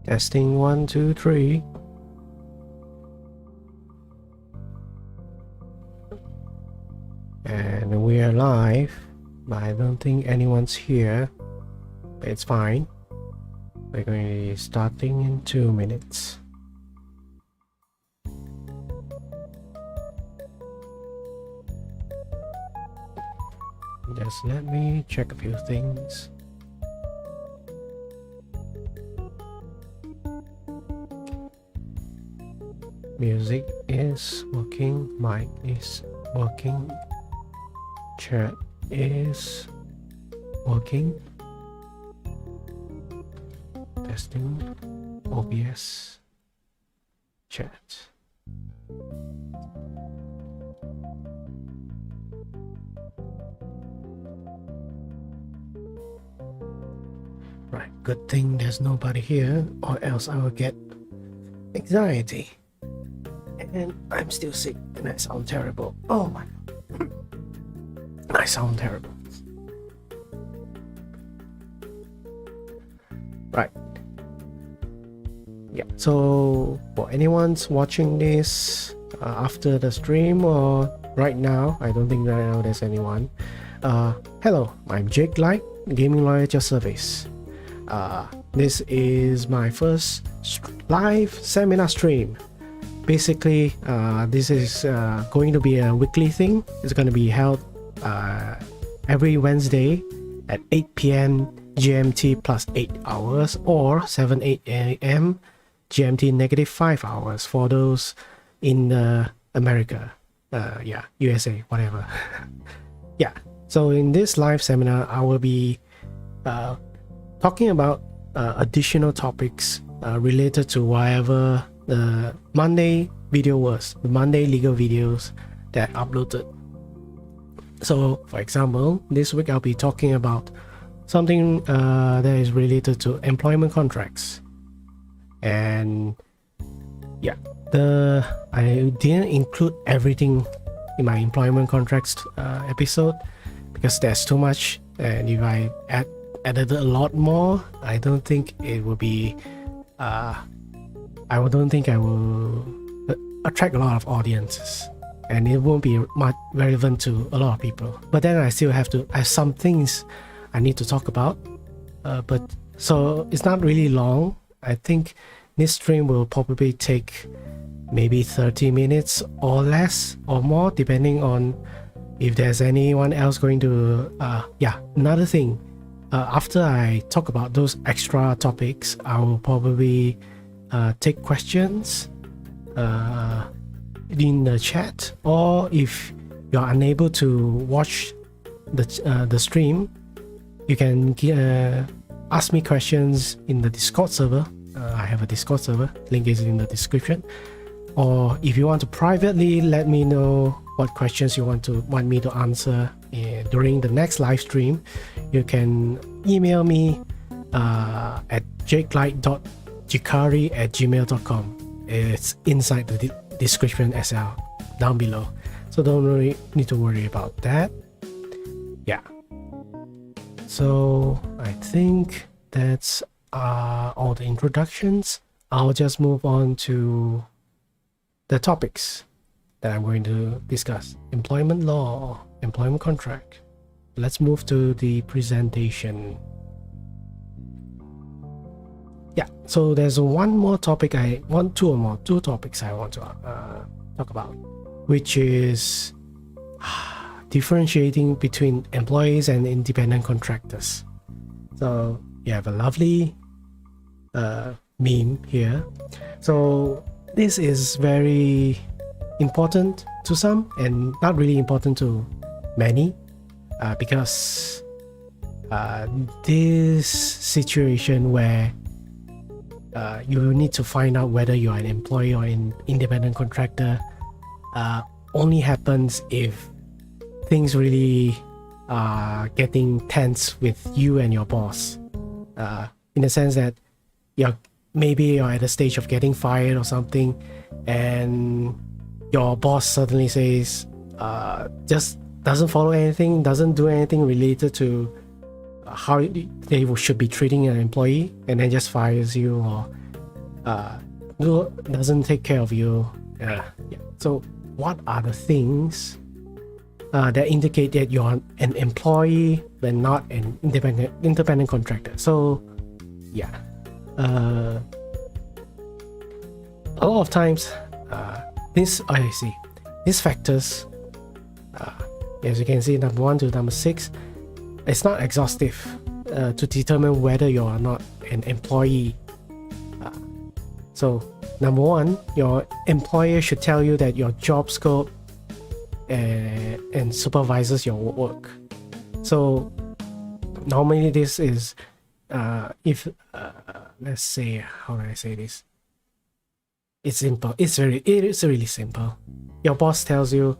Testing 1, 2, 3. And we are live, but I don't think anyone's here. But it's fine. We're going to be starting in 2 minutes. Just let me check a few things. Music is working, mic is working, chat is working, testing, OBS, chat. Right, good thing there's nobody here, or else I will get anxiety. And I'm still sick and I sound terrible. Oh my god. I sound terrible. Right. Yeah, so for anyone's watching this after the stream or right now, I don't think right now there's anyone. Hello, I'm Jake Light, Gaming Lawyer at your service. This is my first live seminar stream. Basically, this is going to be a weekly thing. It's going to be held every Wednesday at 8 p.m. GMT plus 8 hours, or 7-8 a.m. GMT negative 5 hours for those in America, USA, whatever. Yeah, so in this live seminar, I will be talking about additional topics related to whatever the Monday video was, the Monday legal videos that I uploaded. So for example, this week I'll be talking about something that is related to employment contracts. And yeah, I didn't include everything in my employment contracts episode because there's too much, and if I added a lot more, I don't think it will be I don't think I will attract a lot of audiences, and it won't be much relevant to a lot of people. But then I still have some things I need to talk about, but so it's not really long. I think this stream will probably take maybe 30 minutes or less or more, depending on if there's anyone else going to another thing, after I talk about those extra topics, I will probably take questions in the chat, or if you're unable to watch the stream, you can ask me questions in the Discord server. I have a Discord server, link is in the description. Or if you want to privately let me know what questions you want me to answer during the next live stream, you can email me at jakelight.jikari@gmail.com. It's inside the description as well, down below, so don't really need to worry about that. Yeah, so I think that's all the introductions. I'll just move on to the topics that I'm going to discuss. Employment law, employment contract. Let's move to the presentation. Yeah, so there's one more topic two topics I want to talk about, which is differentiating between employees and independent contractors. So you have a lovely meme here. So this is very important to some and not really important to many, because this situation where you need to find out whether you're an employee or an independent contractor only happens if things really are getting tense with you and your boss, in the sense that maybe you're at a stage of getting fired or something, and your boss suddenly says just doesn't follow anything, doesn't do anything related to how they should be treating an employee, and then just fires you, or doesn't take care of you. Yeah. So what are the things that indicate that you're an employee but not an independent contractor? So yeah, a lot of times these factors, as you can see, number 1 to number 6, it's not exhaustive to determine whether you are not an employee. So number 1, your employer should tell you that your job scope and supervises your work. So normally this is if let's say, how do I say this? It's simple. It is really simple. Your boss tells you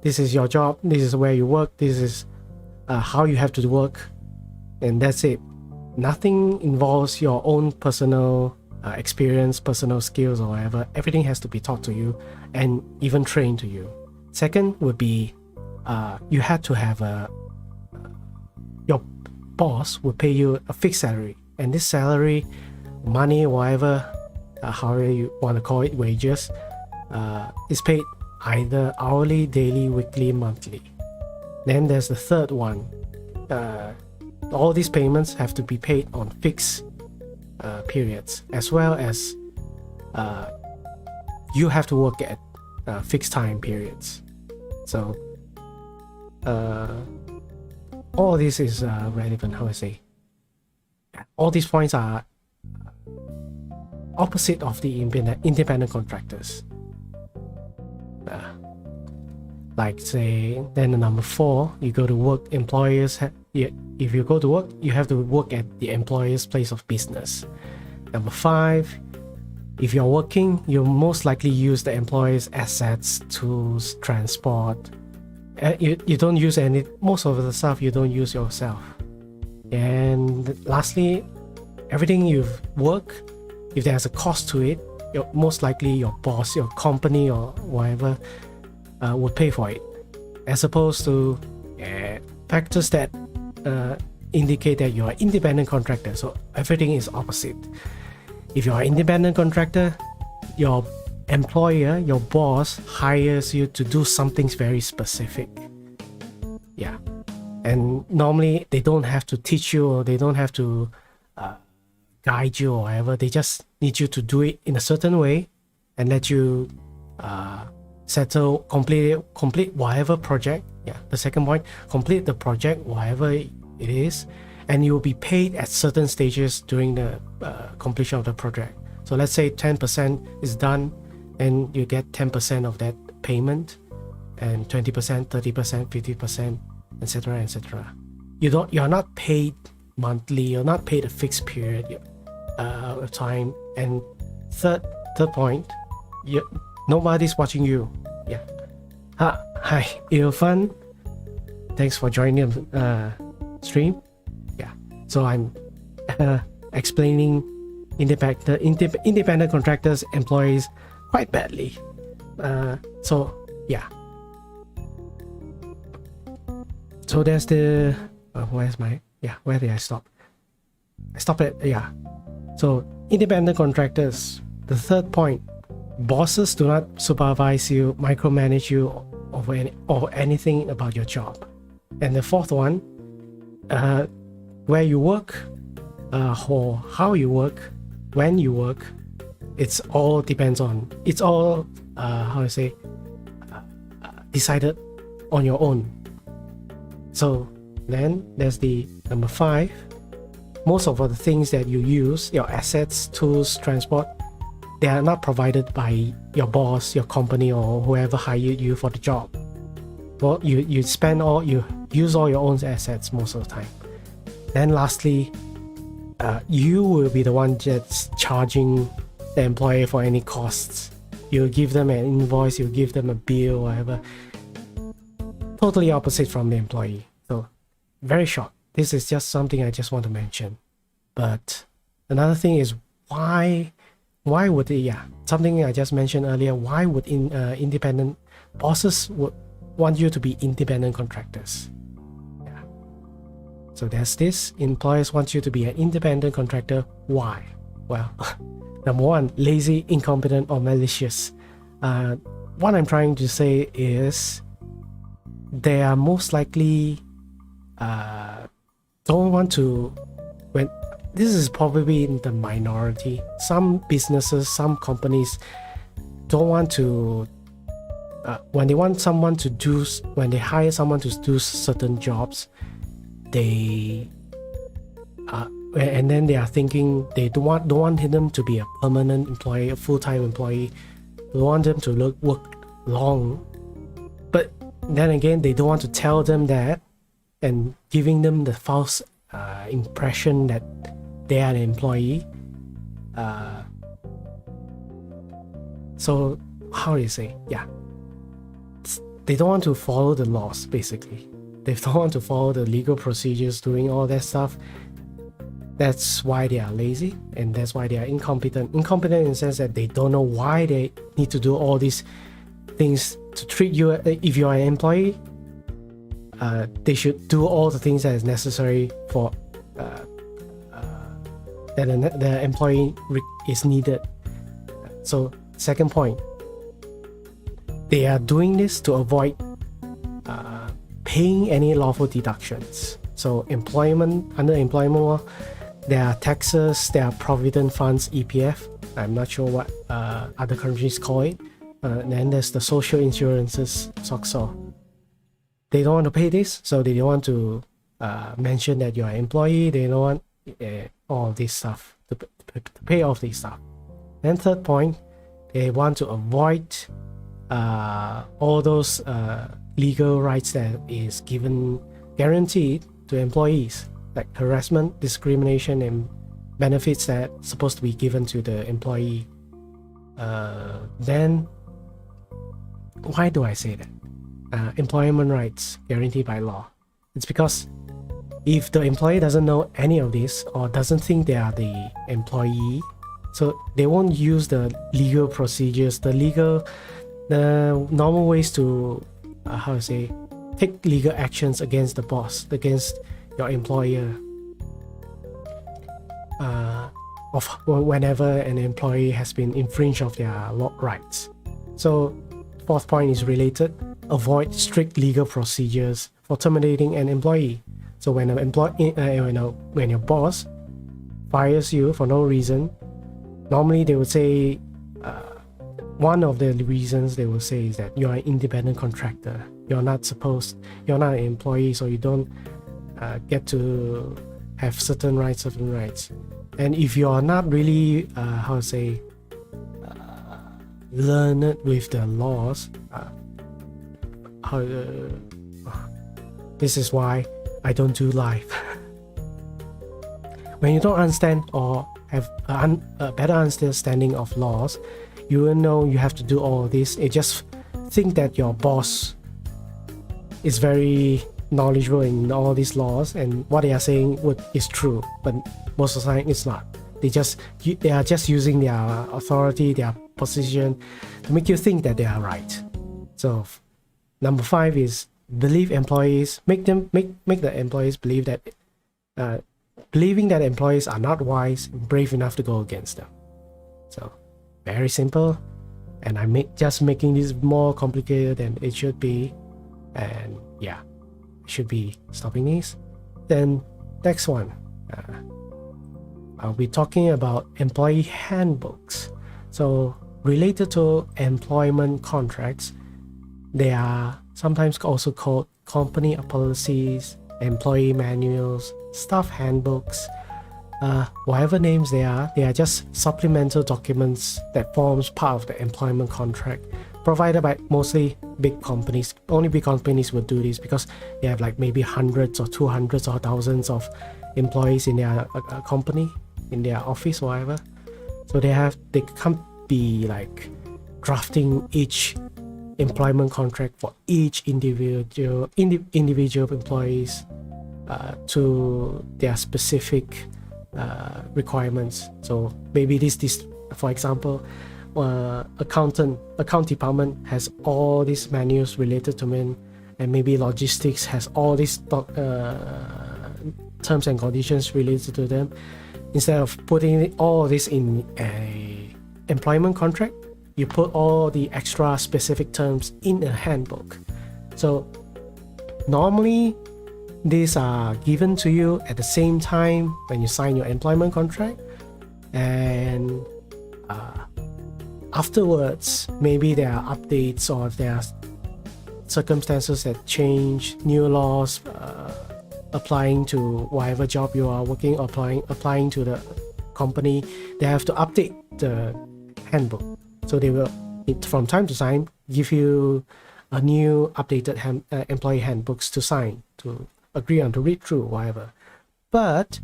this is your job, this is where you work, this is how you have to work, and that's it. Nothing involves your own personal experience, personal skills, or whatever. Everything has to be taught to you and even trained to you. Second would be you had to have your boss will pay you a fixed salary, and this salary, money, whatever, however you want to call it, wages, is paid either hourly, daily, weekly, monthly. Then there's the third one. All these payments have to be paid on fixed periods, as well as you have to work at fixed time periods. So all this is relevant, how I say. All these points are opposite of the independent contractors. Like say, then the number 4, you go to work, if you go to work, you have to work at the employer's place of business. Number 5, if you're working, you most likely use the employer's assets, tools, transport. You don't use most of the stuff you don't use yourself. And lastly, everything you've work, if there's a cost to it, most likely your boss, your company, or whatever would pay for it, as opposed to factors that indicate that you're an independent contractor. So everything is opposite. If you're an independent contractor, your employer, your boss, hires you to do something very specific. Yeah. And normally they don't have to teach you, or they don't have to guide you or whatever. They just need you to do it in a certain way and let you complete whatever project. Yeah, the second point, complete the project, whatever it is, and you will be paid at certain stages during the completion of the project. So let's say 10% is done, and you get 10% of that payment, and 20%, 30%, 50%, etc., etc. You're not paid monthly. You're not paid a fixed period of time. And third point, nobody's watching you. Yeah. Hi, Irfan. Thanks for joining the stream. Yeah. So I'm explaining independent contractors, employees quite badly. So yeah. So there's the where did I stop? I stopped at So independent contractors. The third point, bosses do not supervise you, micromanage you, or anything about your job. And the fourth one, where you work, or how you work, when you work, it's all decided on your own. So then there's the number 5. Most of the things that you use, your assets, tools, transport, they are not provided by your boss, your company, or whoever hired you for the job. Well, you use all your own assets most of the time. Then lastly, you will be the one that's charging the employer for any costs. You'll give them an invoice, you'll give them a bill, whatever. Totally opposite from the employee. So very short. This is just something I just want to mention. But another thing is why would something I just mentioned earlier, why would independent bosses would want you to be independent contractors? Yeah. So there's this, employers want you to be an independent contractor. Why? Well, Number one, lazy, incompetent, or malicious. What I'm trying to say is they are most likely don't want to, when this is probably in the minority. Some businesses, some companies don't want to, when they want someone to do, when they hire someone to do certain jobs, they and then they are thinking they don't want them to be a permanent employee, a full-time employee. They want them to work long, but then again they don't want to tell them that and giving them the false impression that they are an employee. So how do you say? Yeah, they don't want to follow the laws. Basically, they don't want to follow the legal procedures, doing all that stuff. That's why they are lazy, and that's why they are incompetent. Incompetent in the sense that they don't know why they need to do all these things to treat you. If you are an employee, they should do all the things that is necessary for that the employee is needed. So second point, they are doing this to avoid paying any lawful deductions. So under employment law, there are taxes, there are provident funds, EPF. I'm not sure what other countries call it. And then there's the social insurances, SOCSO. They don't want to pay this, so they don't want to mention that you're an employee. They don't want all this stuff to pay off this stuff. And third point, they want to avoid all those legal rights that is guaranteed to employees, like harassment, discrimination, and benefits that are supposed to be given to the employee. Then why do I say that? Employment rights guaranteed by law. It's because if the employee doesn't know any of this or doesn't think they are the employee, so they won't use the legal procedures, the normal ways to take legal actions against the boss, against your employer, of whenever an employee has been infringed of their rights. So fourth point is related. Avoid strict legal procedures for terminating an employee. So when when your boss fires you for no reason, normally they would say one of the reasons they will say is that you're an independent contractor. You're not an employee, so you don't get to have certain rights. And if you are not really learned with the laws, this is why I don't do live. When you don't understand or have a better understanding of laws, you will know you have to do all of this. You just think that your boss is very knowledgeable in all these laws and what they are saying is true, but most of the time it's not. They are just using their authority, their position to make you think that they are right. So number 5 is believe employees, make the employees believe that believing that employees are not wise and brave enough to go against them. So very simple, and I'm just making this more complicated than it should be, and yeah, I should be stopping this. Then next one, I'll be talking about employee handbooks. So related to employment contracts, they are sometimes also called company policies, employee manuals, staff handbooks, whatever names they are just supplemental documents that forms part of the employment contract, provided by mostly big companies. Only big companies will do this because they have like maybe hundreds or 200s or thousands of employees in their company, in their office or whatever. So they can't be like drafting each employment contract for each individual employees to their specific requirements. So maybe this for example, account department has all these manuals related to men, and maybe logistics has all these terms and conditions related to them. Instead of putting all this in a employment contract, you put all the extra specific terms in a handbook. So normally these are given to you at the same time when you sign your employment contract, and afterwards maybe there are updates, or if there are circumstances that change, new laws applying to whatever job you are working, applying to the company, they have to update the handbook. So they will, from time to time, give you a new updated employee handbooks to sign, to agree on, to read through, whatever. But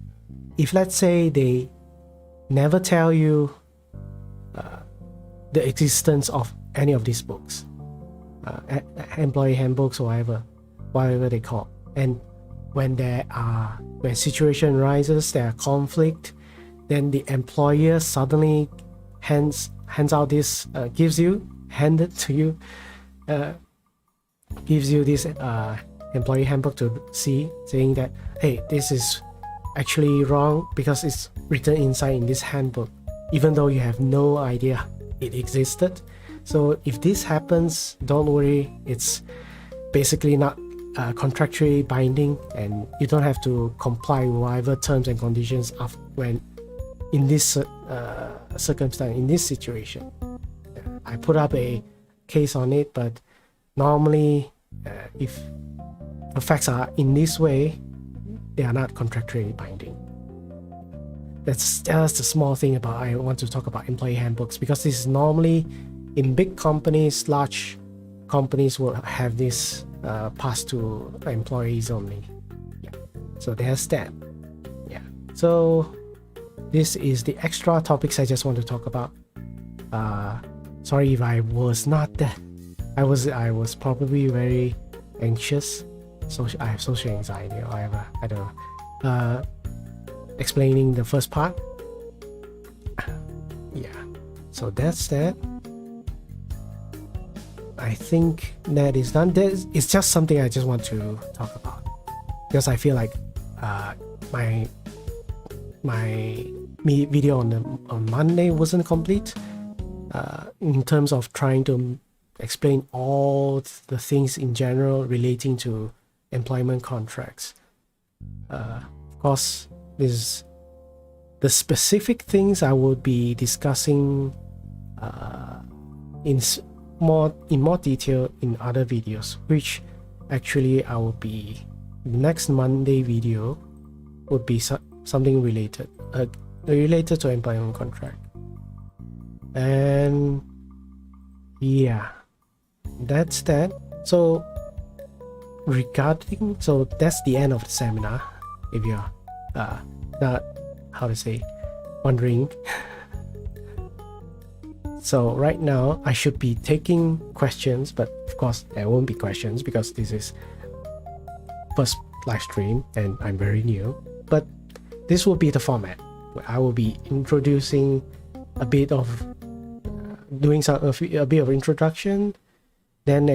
if, let's say, they never tell you the existence of any of these books, employee handbooks or whatever they call, and when situation arises, there are conflict, then the employer suddenly hands out this, gives you this employee handbook to see, saying that, hey, this is actually wrong because it's written inside in this handbook, even though you have no idea it existed. So if this happens, don't worry, it's basically not contractually binding, and you don't have to comply with whatever terms and conditions when in this circumstance, in this situation. I put up a case on it, but normally if the facts are in this way, they are not contractually binding. That's just a small thing I want to talk about employee handbooks, because this is normally in big companies, large companies will have this passed to employees only. Yeah. So there's that. Yeah. So this is the extra topics I just want to talk about. Sorry if I was not that. I was probably very anxious. So I have social anxiety or whatever. I don't know. Explaining the first part. Yeah. So that's that. I think that is done. It's just something I just want to talk about, because I feel like my video on Monday wasn't complete in terms of trying to explain all the things in general relating to employment contracts. Of course, this the specific things I will be discussing in more detail in other videos, which actually I will be, next Monday video would be something related to employment contract. And yeah, that's that. So that's the end of the seminar, if you're not, how to say, wondering. So right now I should be taking questions, but of course there won't be questions because this is first live stream and I'm very new. But this will be the format where I will be introducing a bit of doing a bit of introduction, then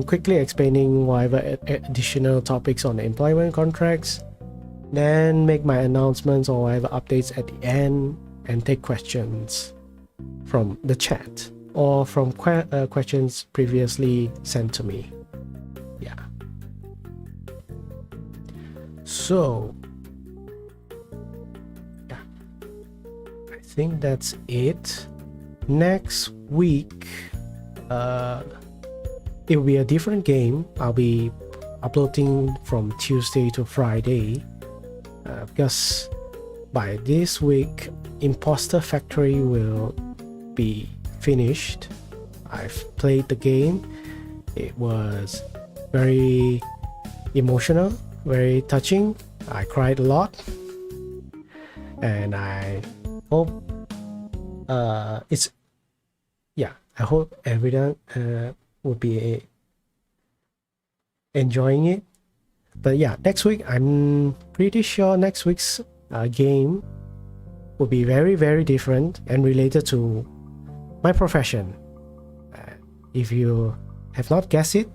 quickly explaining whatever additional topics on the employment contracts, then make my announcements or whatever updates at the end, and take questions from the chat or from questions previously sent to me. Yeah. So yeah, I think that's it. Next week it will be a different game. I'll be uploading from Tuesday to Friday because by this week Imposter Factory will be finished. I've played the game. It was very emotional, very touching. I cried a lot, and I hope I hope everyone will be enjoying it. But yeah, next week I'm pretty sure next week's game will be very, very different and related to my profession. If you have not guessed it,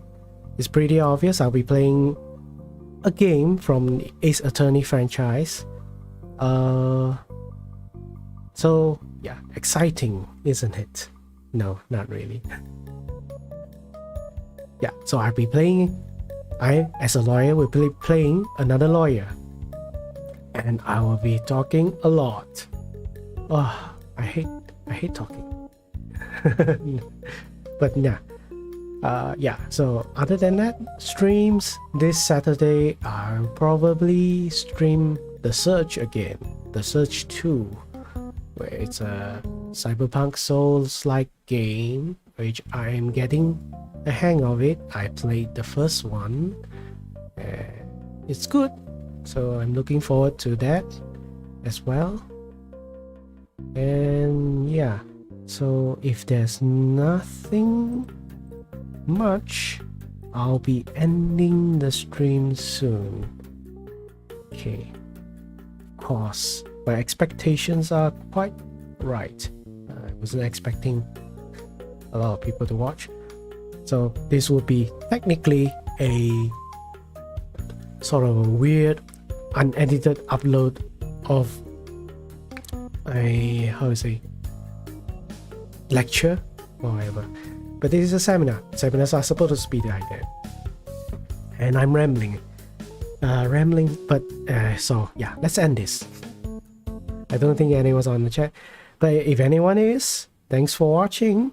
it's pretty obvious. I'll be playing a game from the Ace Attorney franchise. So yeah, exciting, isn't it? No, not really. Yeah, so I'll be playing. I, as a lawyer, will be playing another lawyer, and I will be talking a lot. Oh, I hate talking. But yeah. Yeah, so other than that, streams this Saturday, I'll probably stream The Search again. The Search 2, where it's a cyberpunk souls-like game, which I'm getting a hang of it. I played the first one, and it's good. So I'm looking forward to that as well. And yeah, so if there's nothing much, I'll be ending the stream soon. Okay, of course, my expectations are quite right. I wasn't expecting a lot of people to watch, so this would be technically a sort of a weird unedited upload of a, how to say, lecture or whatever. But this is a seminar. Seminars are supposed to be like that. And I'm rambling. But so yeah, let's end this. I don't think anyone's on the chat. But if anyone is, thanks for watching.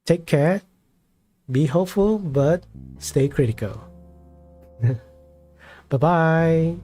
Take care. Be hopeful, but stay critical. Bye-bye.